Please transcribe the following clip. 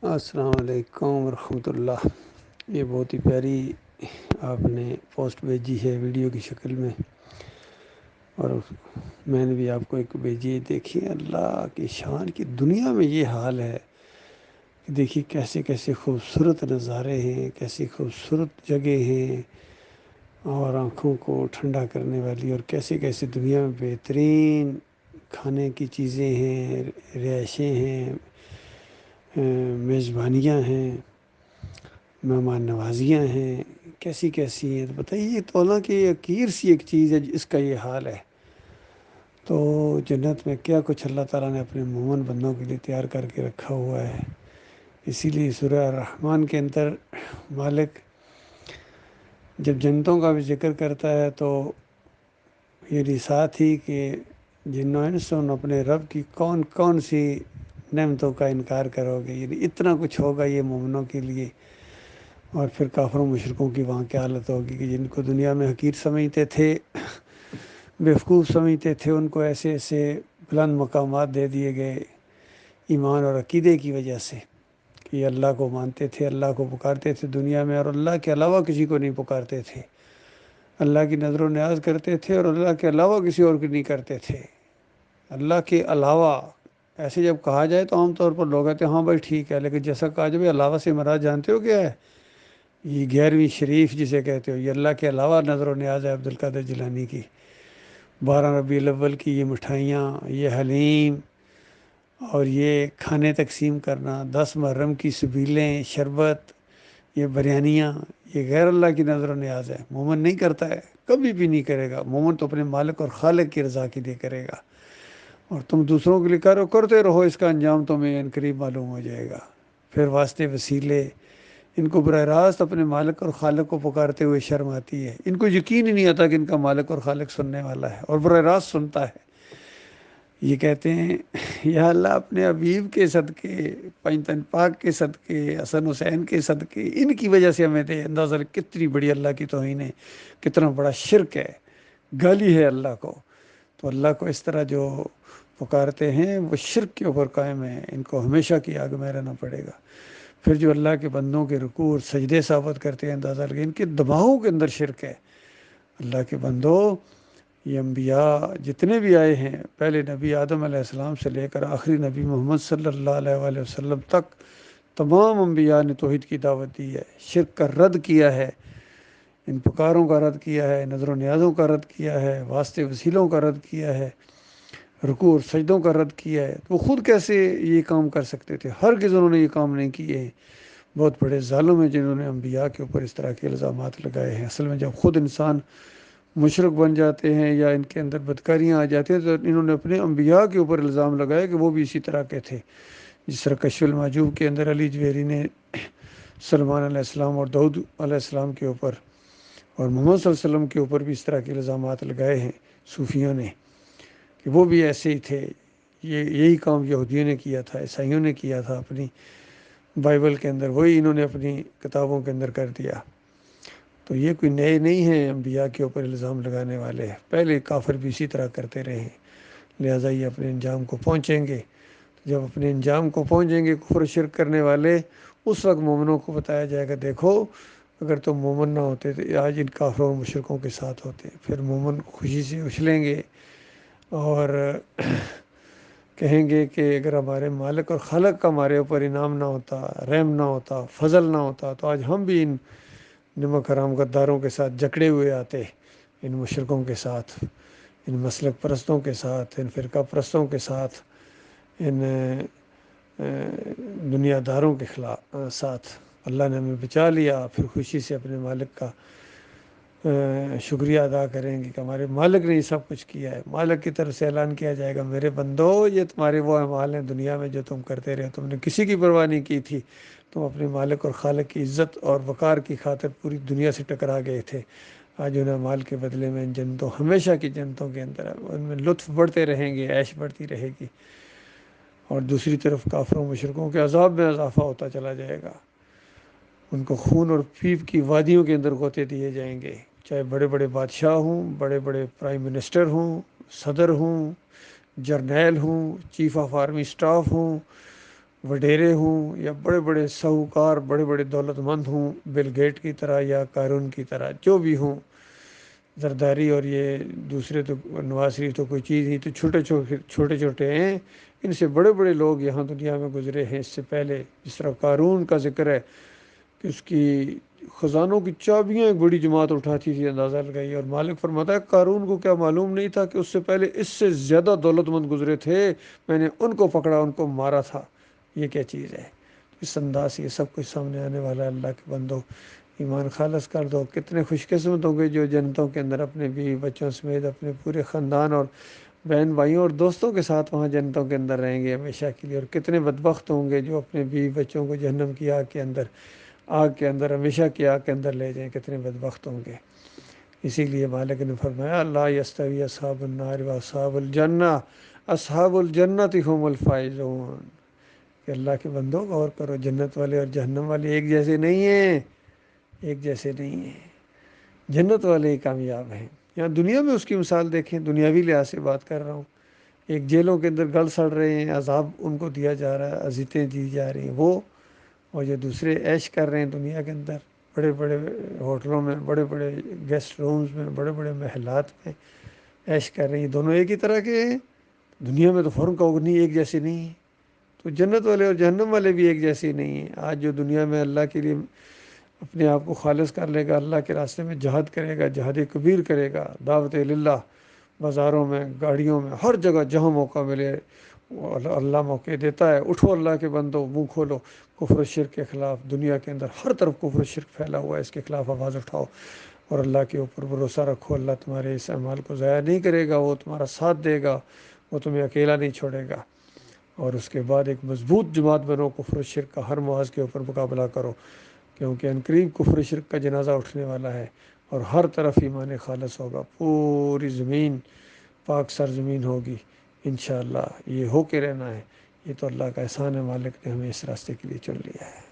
السلام علیکم ورحمۃ اللہ۔ یہ بہت ہی پیاری آپ نے پوسٹ بھیجی ہے ویڈیو کی شکل میں، اور میں نے بھی آپ کو ایک بھیجی ہے۔ دیکھیے اللہ کی شان کی دنیا میں یہ حال ہے کہ دیکھیے کیسے کیسے خوبصورت نظارے ہیں، کیسی خوبصورت جگہ ہیں اور آنکھوں کو ٹھنڈا کرنے والی، اور کیسے کیسے دنیا میں بہترین کھانے کی چیزیں ہیں، رہائشیں ہیں، میزبانیاں ہیں، مہمان نوازیاں ہیں، کیسی کیسی ہیں۔ تو بتائیے تو اللہ کی حقیر سی ایک چیز ہے اس کا یہ حال ہے۔ تو جنت میں کیا کچھ اللہ تعالیٰ نے اپنے مومن بندوں کے لیے تیار کر کے رکھا ہوا ہے۔ اسی لیے سورہ الرحمن کے اندر مالک جب جنتوں کا بھی ذکر کرتا ہے تو یہ ساتھ ہی کہ جن و انسوں اپنے رب کی کون کون سی نعمتوں کا انکار کرو گے، یعنی اتنا کچھ ہوگا یہ مومنوں کے لیے۔ اور پھر کافروں مشرکوں کی وہاں کیا حالت ہوگی کہ جن کو دنیا میں حقیر سمجھتے تھے، بیوقوف سمجھتے تھے، ان کو ایسے ایسے بلند مقامات دے دیے گئے ایمان اور عقیدے کی وجہ سے کہ یہ اللہ کو مانتے تھے، اللہ کو پکارتے تھے دنیا میں، اور اللہ کے علاوہ کسی کو نہیں پکارتے تھے، اللہ کی نظر و نیاز کرتے تھے اور اللہ کے علاوہ کسی اور کی نہیں کرتے تھے۔ اللہ کے علاوہ ایسے جب کہا جائے تو عام طور پر لوگ کہتے ہیں ہاں بھائی ٹھیک ہے، لیکن جیسا کہا جائے علاوہ سے مراد جانتے ہو کیا ہے؟ یہ 11ویں شریف جسے کہتے ہو، یہ اللہ کے علاوہ نظر و نیاز ہے عبد القادر جیلانی کی۔ 12 ربیع الاول کی یہ مٹھائیاں، یہ حلیم اور یہ کھانے تقسیم کرنا، 10 محرم کی سبیلیں، شربت، یہ بریانیاں، یہ غیر اللہ کی نظر و نیاز ہے۔ مومن نہیں کرتا ہے، کبھی بھی نہیں کرے گا۔ مومن تو اپنے مالک اور خالق کی رضا کے لیے کرے گا، اور تم دوسروں کے لیے کرتے رہو، اس کا انجام تمہیں ان قریب معلوم ہو جائے گا۔ پھر واسطے وسیلے، ان کو براہ راست اپنے مالک اور خالق کو پکارتے ہوئے شرم آتی ہے۔ ان کو یقین ہی نہیں آتا کہ ان کا مالک اور خالق سننے والا ہے، اور براہ راست سنتا ہے۔ یہ کہتے ہیں یا اللہ اپنے حبیب کے صدقے، پنجتن پاک کے صدقے، حسن حسین کے صدقے، ان کی وجہ سے ہمیں دے۔ اندازہ کتنی بڑی اللہ کی توہین ہے، کتنا بڑا شرک ہے، گالی ہے اللہ کو۔ تو اللہ کو اس طرح جو پکارتے ہیں وہ شرک کے اوپر قائم ہیں، ان کو ہمیشہ کی آگ میں رہنا پڑے گا۔ پھر جو اللہ کے بندوں کے رکوع اور سجدے ثابت کرتے ہیں، اندازہ لگے ان کے دماغوں کے اندر شرک ہے۔ اللہ کے بندوں، یہ انبیاء جتنے بھی آئے ہیں، پہلے نبی آدم علیہ السلام سے لے کر آخری نبی محمد صلی اللہ علیہ وآلہ وسلم تک، تمام انبیاء نے توحید کی دعوت دی ہے، شرک کا رد کیا ہے، ان پکاروں کا رد کیا ہے، نظر و نیازوں کا رد کیا ہے، واسطے وسیلوں کا رد کیا ہے، رکوع اور سجدوں کا رد کیا ہے۔ تو وہ خود کیسے یہ کام کر سکتے تھے؟ ہرگز انہوں نے یہ کام نہیں کیے ہیں۔ بہت بڑے ظالم ہیں جنہوں نے انبیاء کے اوپر اس طرح کے الزامات لگائے ہیں۔ اصل میں جب خود انسان مشرک بن جاتے ہیں یا ان کے اندر بدکاریاں آ جاتی ہیں تو انہوں نے اپنے انبیاء کے اوپر الزام لگایا کہ وہ بھی اسی طرح کے تھے۔ جس طرح کشف المحجوب کے اندر علی جویری نے سلمان علیہ السلام اور داؤد علیہ السلام کے اوپر اور محمد صلی اللہ علیہ وسلم کے اوپر بھی اس طرح کے الزامات لگائے ہیں صوفیوں نے کہ وہ بھی ایسے ہی تھے۔ یہی کام یہودیوں نے کیا تھا، عیسائیوں نے کیا تھا اپنی بائبل کے اندر، وہی انہوں نے اپنی کتابوں کے اندر کر دیا۔ تو یہ کوئی نئے نہیں ہیں انبیاء کے اوپر الزام لگانے والے، پہلے کافر بھی اسی طرح کرتے رہے ہیں، لہٰذا یہ اپنے انجام کو پہنچیں گے۔ جب اپنے انجام کو پہنچیں گے کفر و شرک کرنے والے، اس وقت مومنوں کو بتایا جائے گا دیکھو اگر تم مومن نہ ہوتے تو آج ان کافروں و مشرکوں کے ساتھ ہوتے۔ پھر مومن خوشی سے اچھلیں گے اور کہیں گے کہ اگر ہمارے مالک اور خالق کا ہمارے اوپر انعام نہ ہوتا، رحم نہ ہوتا، فضل نہ ہوتا، تو آج ہم بھی ان نمک حرام غداروں کے ساتھ جکڑے ہوئے آتے، ان مشرکوں کے ساتھ، ان مسلک پرستوں کے ساتھ، ان فرقہ پرستوں کے ساتھ، ان دنیا داروں کے ساتھ۔ اللہ نے ہمیں بچا لیا، پھر خوشی سے اپنے مالک کا شکریہ ادا کریں گے کہ ہمارے مالک نے یہ سب کچھ کیا ہے۔ مالک کی طرف سے اعلان کیا جائے گا میرے بندو، یہ تمہارے وہ اعمال ہیں دنیا میں جو تم کرتے رہے، تم نے کسی کی پرواہ نہیں کی تھی، تم اپنے مالک اور خالق کی عزت اور وقار کی خاطر پوری دنیا سے ٹکرا گئے تھے۔ آج ان اعمال کے بدلے میں ان جنتوں، ہمیشہ کی جنتوں کے اندر ان میں لطف بڑھتے رہیں گے، عیش بڑھتی رہے گی، اور دوسری طرف کافروں مشرکوں کے عذاب میں اضافہ ہوتا چلا جائے گا۔ ان کو خون اور پیپ کی وادیوں کے اندر غوطے دیے جائیں گے، چاہے بڑے بڑے بادشاہ ہوں، بڑے بڑے پرائم منسٹر ہوں، صدر ہوں، جرنیل ہوں، چیف آف آرمی سٹاف ہوں، وڈیرے ہوں یا بڑے بڑے ساہوکار، بڑے بڑے دولت مند ہوں، بل گیٹ کی طرح یا قارون کی طرح، جو بھی ہوں، زرداری اور یہ دوسرے تو نواز شریف تو کوئی چیز نہیں، تو چھوٹے چھوٹے ہیں، ان سے بڑے بڑے لوگ یہاں دنیا میں گزرے ہیں اس سے پہلے. جس طرح قارون کا ذکر ہے کہ اس کی خزانوں کی چابیاں ایک بڑی جماعت اٹھاتی تھی، اندازہ لگائی. اور مالک فرماتا ہے قارون کو کیا معلوم نہیں تھا کہ اس سے پہلے اس سے زیادہ دولت مند گزرے تھے، میں نے ان کو پکڑا، ان کو مارا تھا. یہ کیا چیز ہے؟ اس انداز سے یہ سب کچھ سامنے آنے والا ہے. اللہ کے بندو ایمان خالص کر دو. کتنے خوش قسمت ہوں گے جو جنتوں کے اندر اپنے بیوی بچوں سمیت اپنے پورے خاندان اور بہن بھائیوں اور دوستوں کے ساتھ وہاں جنتوں کے اندر رہیں گے ہمیشہ کے لیے. اور کتنے بدبخت ہوں گے جو اپنے بیوی بچوں کو جہنم کی آگ کے اندر ہمیشہ کی آگ کے اندر لے جائیں. کتنے بدبخت ہوں گے. اسی لیے مالک نے فرمایا لا یستوی اصحاب النار و اصحاب الجنہ اصحاب الجنت هم الفائزون. کہ اللہ کے بندوں غور کرو، جنت والے اور جہنم والے ایک جیسے نہیں ہیں، ایک جیسے نہیں ہیں. جنت والے ہی کامیاب ہیں. یہاں دنیا میں اس کی مثال دیکھیں، دنیاوی لحاظ سے بات کر رہا ہوں. ایک جیلوں کے اندر گل سڑ رہے ہیں، عذاب ان کو دیا جا رہا ہے، اذیتیں دی جا رہی ہیں وہ، اور جو دوسرے عیش کر رہے ہیں دنیا کے اندر بڑے بڑے ہوٹلوں میں، بڑے بڑے گیسٹ رومز میں، بڑے بڑے محلات میں عیش کر رہے ہیں. دونوں ایک ہی طرح کے ہیں. دنیا میں تو فوراً کہو نہیں ایک جیسے نہیں ہیں. تو جنت والے اور جہنم والے بھی ایک جیسے نہیں ہیں. آج جو دنیا میں اللہ کے لیے اپنے آپ کو خالص کر لے گا، اللہ کے راستے میں جہاد کرے گا، جہاد کبیر کرے گا، دعوت اللہ، بازاروں میں، گاڑیوں میں، ہر جگہ جہاں موقع ملے اللہ موقع دیتا ہے. اٹھو اللہ کے بندو، منہ کھولو کفر و شرک کے خلاف. دنیا کے اندر ہر طرف کفر و شرک پھیلا ہوا ہے، اس کے خلاف آواز اٹھاؤ اور اللہ کے اوپر بھروسہ رکھو. اللہ تمہارے اس اعمال کو ضائع نہیں کرے گا، وہ تمہارا ساتھ دے گا، وہ تمہیں اکیلا نہیں چھوڑے گا. اور اس کے بعد ایک مضبوط جماعت بنو، کفر و شرک کا ہر محاذ کے اوپر مقابلہ کرو، کیونکہ عنقریب کفر و شرک کا جنازہ اٹھنے والا ہے اور ہر طرف ایمان خالص ہوگا. پوری زمین پاک سرزمین ہوگی انشاءاللہ. یہ ہو کے رہنا ہے. یہ تو اللہ کا احسان ہے، مالک نے ہمیں اس راستے کے لیے چن لیا ہے.